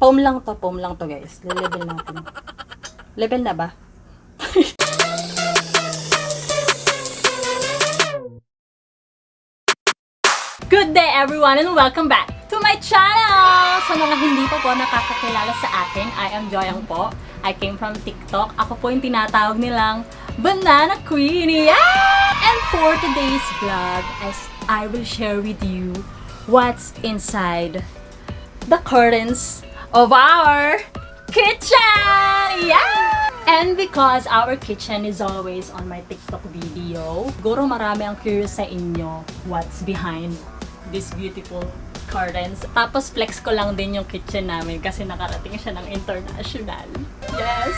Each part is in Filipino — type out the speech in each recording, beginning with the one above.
Foam lang to guys. Level natin. Level na ba? Good day everyone and welcome back to my channel! Sa mga hindi pa po nakakakilala sa akin, I am Joyang po. I came from TikTok. Ako po yung tinatawag nilang Banana Queenie! Yeah! And for today's vlog, as I will share with you what's inside the curtains of our kitchen! Yeah! And because our kitchen is always on my TikTok video, siguro marami ang curious sa inyo what's behind these beautiful curtains. Tapos flex ko lang din yung kitchen namin kasi nakarating siya ng international. Yes!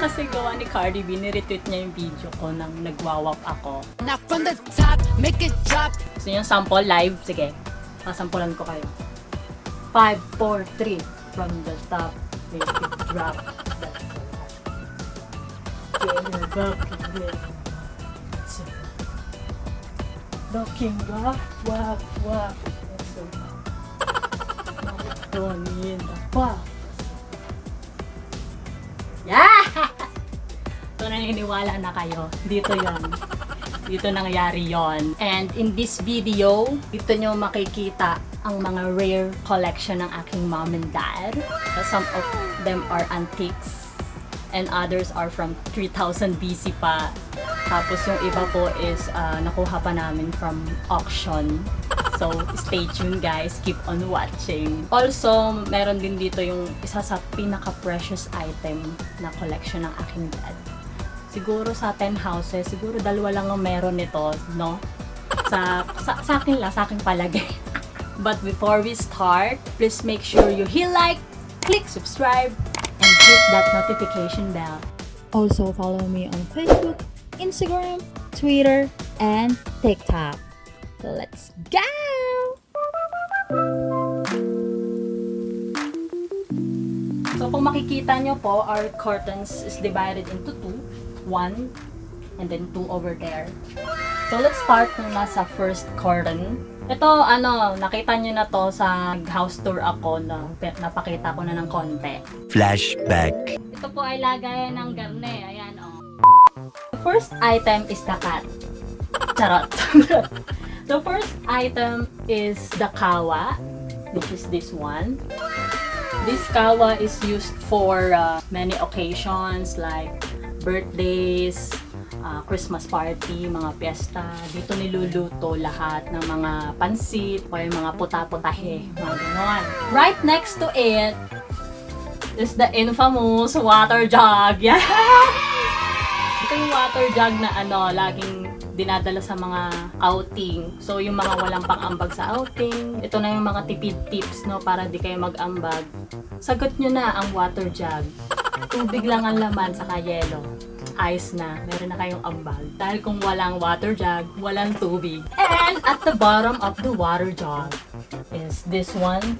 Kasi gawa ni Cardi B, ni-retweet niya yung video ko nang nagwawap ako. Now from the top, make it drop. Gusto niyo yung sample live? Sige, sasampulan ko kayo. 5, 4, 3. From the top, make it drop. Looking wap, wap, wap. Tonin pa. Yeah! So naniniwala na kayo. Dito yon. Dito nangyari yon. And in this video, dito nyo makikita ang mga rare collection ng aking mom and dad. Some of them are antiques and others are from 3000 BC pa. Tapos yung iba po is nakuha pa namin from auction. So stay tuned guys, keep on watching. Also, meron din dito yung isa sa pinaka-precious item na collection ng aking dad. Siguro sa 10 houses, siguro dalawa lang ang meron nito, no? Sa akin lang, sa aking palagay. But before we start, please make sure you hit like, click subscribe, and hit that notification bell. Also follow me on Facebook, Instagram, Twitter, and TikTok. So let's go! So kung makikita nyo po, our curtains is divided into two. One, and then two over there. So let's start muna sa first curtain. Ito, nakita nyo na to sa house tour ako na napakita ko na ng konti. Flashback. Ito po ay lagayan ng garne. Ayan, oh. The first item is the cat. Charot. The first item is the kawa, which is this one. This kawa is used for many occasions like birthdays, Christmas party, mga piyesta. Dito niluluto lahat ng mga pansit o yung mga puta-putahe, mga ganon. Right next to it is the infamous water jug. Yeah! Ito yung water jug na laging dinadala sa mga outing. So, yung mga walang pang-ambag sa outing, ito na yung mga tipid tips, no, para di kayo mag-ambag. Sagot nyo na ang water jug. Tubig lang ang laman, saka yelo. Ice na, meron na kayong ambag. Dahil kung walang water jug, walang tubig. And at the bottom of the water jug is this one.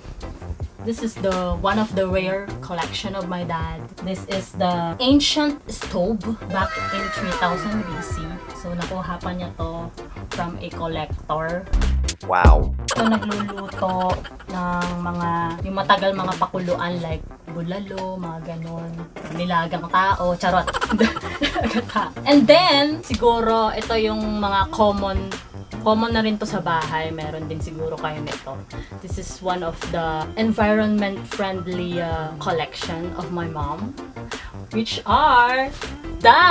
This is the one of the rare collection of my dad. This is the ancient stove back in 3000 BC. So nakuha pa niya to from a collector. Wow. Ito nagluluto ng yung matagal mga pakuluan like bulalo, mga ganon. Nilagang tao, charot. And then, siguro, ito yung mga common na rin to sa bahay. Meron din siguro kayo nito. This is one of the environment-friendly collection of my mom, which are the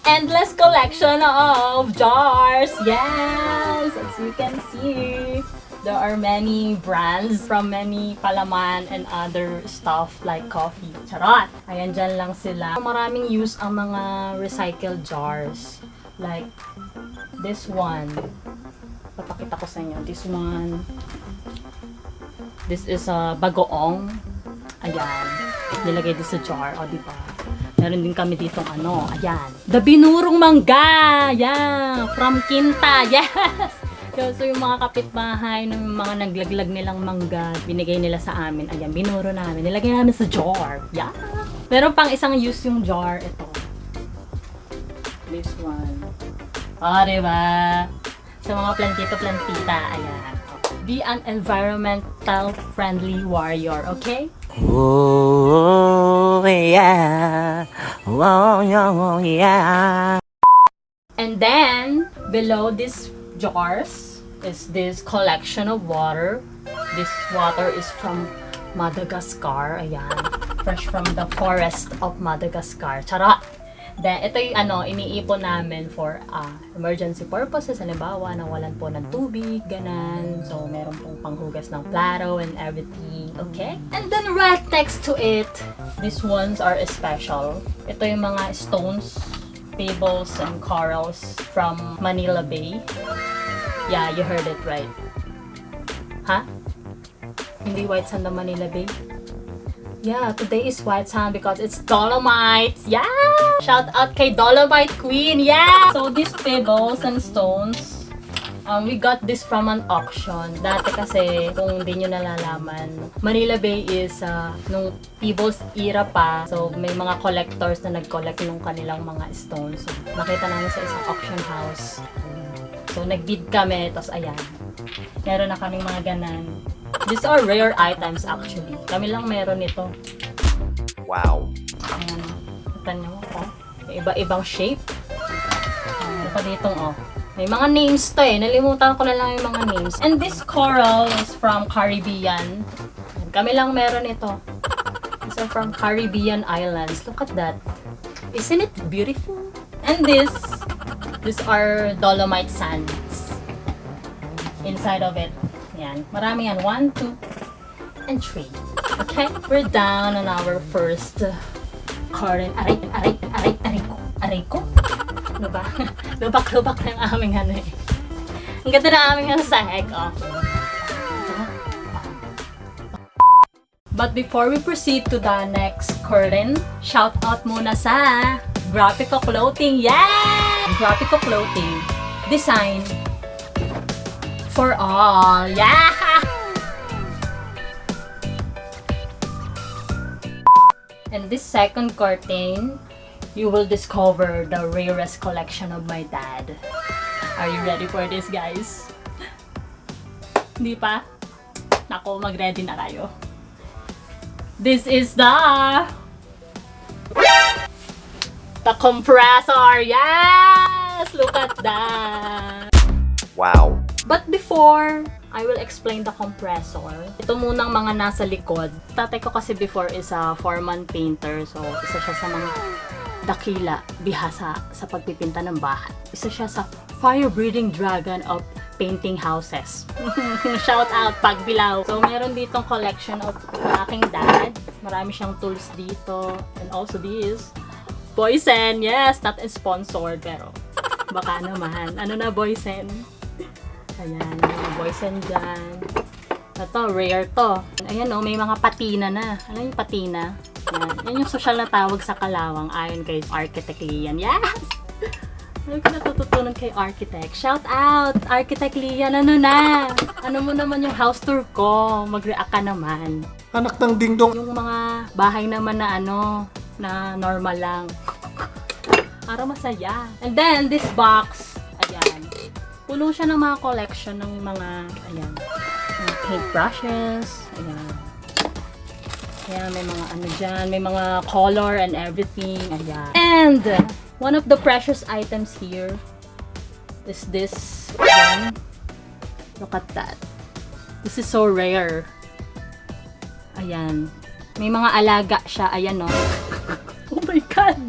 endless collection of jars. Yes! As you can see, there are many brands from many palaman and other stuff like coffee. Charot! Ayan, dyan lang sila. Maraming use ang mga recycled jars. Like this one. Papakita ko sa inyo. This one. This is a bagoong. Ayan. Nilagay din sa jar. O, diba? Meron din kami ditong ayan. The binurong mangga! Yeah! From Kinta! Yes! So yung mga kapitbahay, ng mga naglaglag nilang mangga, binigay nila sa amin. Ayan, binuro namin. Nilagay namin sa jar. Yeah! Meron pang isang use yung jar. Ito. This one. O, diba? Sa mga plantito-plantita. Ayan. Be an environmental friendly warrior, okay? Oh yeah, oh yeah. And then, below these jars is this collection of water. This water is from Madagascar. Ayan. Fresh from the forest of Madagascar. Charot! Then, ito yung iniipon namin for emergency purposes. Halimbawa, nawalan po ng tubig, ganan. So, meron pong panghugas ng plato and everything. Okay? And then, right next to it, these ones are special. Ito yung mga stones, pebbles, and corals from Manila Bay. Yeah, you heard it right. Huh? Hindi white sand ng Manila Bay? Yeah, today is white sand because it's Dolomite. Yeah! Shout out kay Dolomite Queen. Yeah! So these pebbles and stones, we got this from an auction. Dati kasi, kung hindi nyo nalalaman, Manila Bay is nung Pebbles era pa. So may mga collectors na nag-collect ng kanilang mga stones. So, nakita namin sa isang auction house. So nag-bid kami, tapos ayan. Meron na kaming mga ganan. These are rare items actually. Kami lang meron nito. Wow. Ayan. Kita nyo, oh. Iba-ibang shape. Ano pa ditong, oh. May mga names to eh. Nalimutan ko na lang yung mga names. And this coral is from Caribbean. Kami lang meron ito. These are from Caribbean Islands. Look at that. Isn't it beautiful? And these are Dolomite sands. Inside of it. Yan. Marami yan. 1, 2, and 3. Okay? We're down on our first current. Aray ko. Lubak na yung aming eh. Ang ganda na aming sahig, oh. But before we proceed to the next curtain, shout out muna sa GRAPHIKO clothing. Yeah! GRAPHIKO clothing. Design for all. Yeah! And this second curtain, you will discover the rarest collection of my dad. Are you ready for this, guys? Hindi pa? Nako, mag-ready na kayo. This is the compressor. Yes! Look at that. Wow. But before I will explain the compressor, ito munang mga nasa likod. Tatay ko kasi before is a foreman painter. So, isa siya sa mga dakila, bihasa sa pagpipinta ng bahay. Isa siya sa fire-breathing dragon of painting houses. Shout out, Pagbilao. So, meron ditong collection of aking dad. Marami siyang tools dito. And also this, Boysen. Yes, not sponsored, pero baka naman. Ano na, Boysen? Ayan, may mga Boysen dyan. Ito, rare to. Ayan o, may mga patina na. Ano yung patina? Yan yung social na tawag sa Kalawang ayon kay Architect Lian. Yes! Ano ko natututunan kay Architect? Shout out! Architect Lian, ano na? Ano mo naman yung house tour ko? Mag-react ka naman. Anak ng dingdong. Yung mga bahay naman na na normal lang. Para masaya. And then, this box, ayan. Puno siya ng mga collection ng mga, ayan, mga paint brushes, ayan. Ayan, may mga dyan, may mga color and everything, ayan. And, one of the precious items here is this one. Look at that. This is so rare. Ayan. May mga alaga siya, ayan no. Oh my God!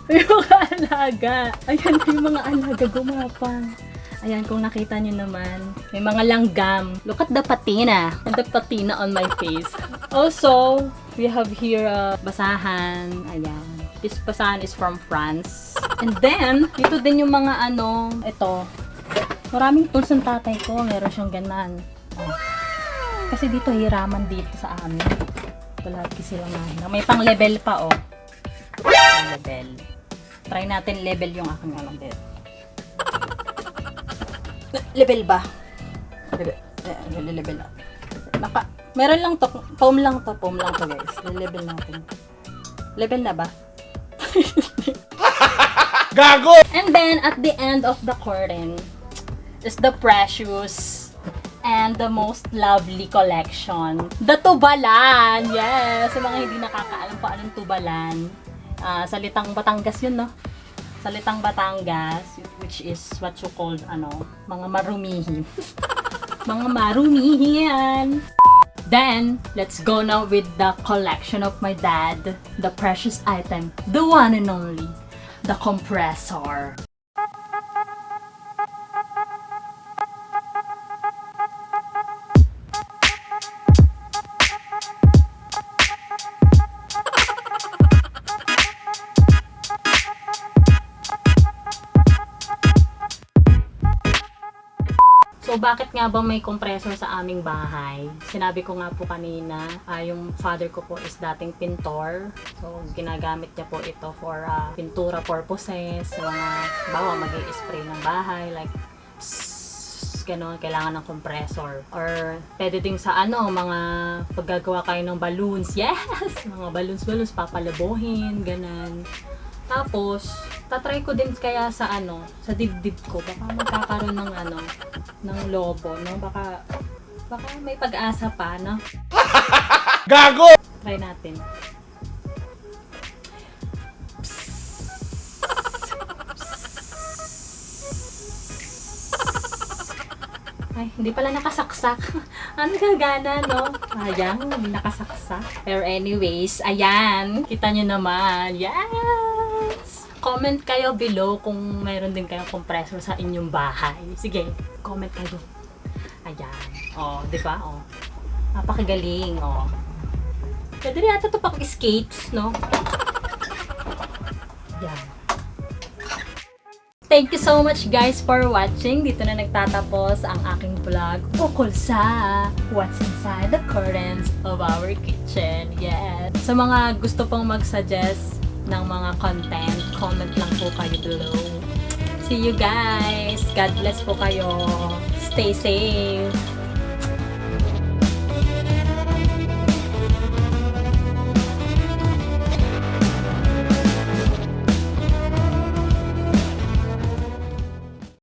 May mga alaga. Ayan, may mga alaga gumapang. Ayan, kung nakita nyo naman. May mga langgam. Look at the patina. And the patina on my face. Also, we have here basahan. Ayan. This basahan is from France. And then, dito din yung mga ito. Maraming tools ng tatay ko. Meron siyang ganan. Oh. Kasi dito, hiraman dito sa amin. Palagi silang mahina. May pang level pa, oh. Pang level. Try natin level yung aking dito. Level ba? Level na. Meron lang to. Foam lang to guys. Level natin. Level na ba? Gago! And then, at the end of the curtain is the precious and the most lovely collection, the tubalan. Yes, sa mga hindi nakakaalam pa anong tubalan, salitang Batangas yun, no? Salitang Batangas, which is what you call, mga marumihin. Mga marumihin. Then, let's go now with the collection of my dad, the precious item, the one and only, the compressor. So, bakit nga ba may compressor sa aming bahay? Sinabi ko nga po kanina, yung father ko po is dating pintor. So, ginagamit niya po ito for pintura purposes. So, bawa mag-i-spray ng bahay, like, gano'n, kailangan ng compressor. Or, pwede din sa mga paggagawa kayo ng balloons. Yes! Mga balloons, papalabuhin, gano'n. Tapos, tatry ko din kaya sa sa dibdib ko. Baka magkakaroon ng ng lobo, no? Baka may pag-asa pa, no? Gago! Try natin. Ay, hindi pala nakasaksak. Ano gagana, no? Ayan, hindi nakasaksak. Pero anyways, ayan. Kita nyo naman. Yes! Comment kayo below kung mayroon din kayong compressor sa inyong bahay. Sige, comment kayo. Ayan. O, di ba? O. Napakagaling, o. Pwede rin ata ito pang-skates, no? Ayan. Thank you so much guys for watching. Dito na nagtatapos ang aking vlog ukol sa what's inside the curtains of our kitchen. Yes. Sa mga gusto pong mag-suggest ng mga content, comment lang po kayo below. See you guys. God bless po kayo. Stay safe.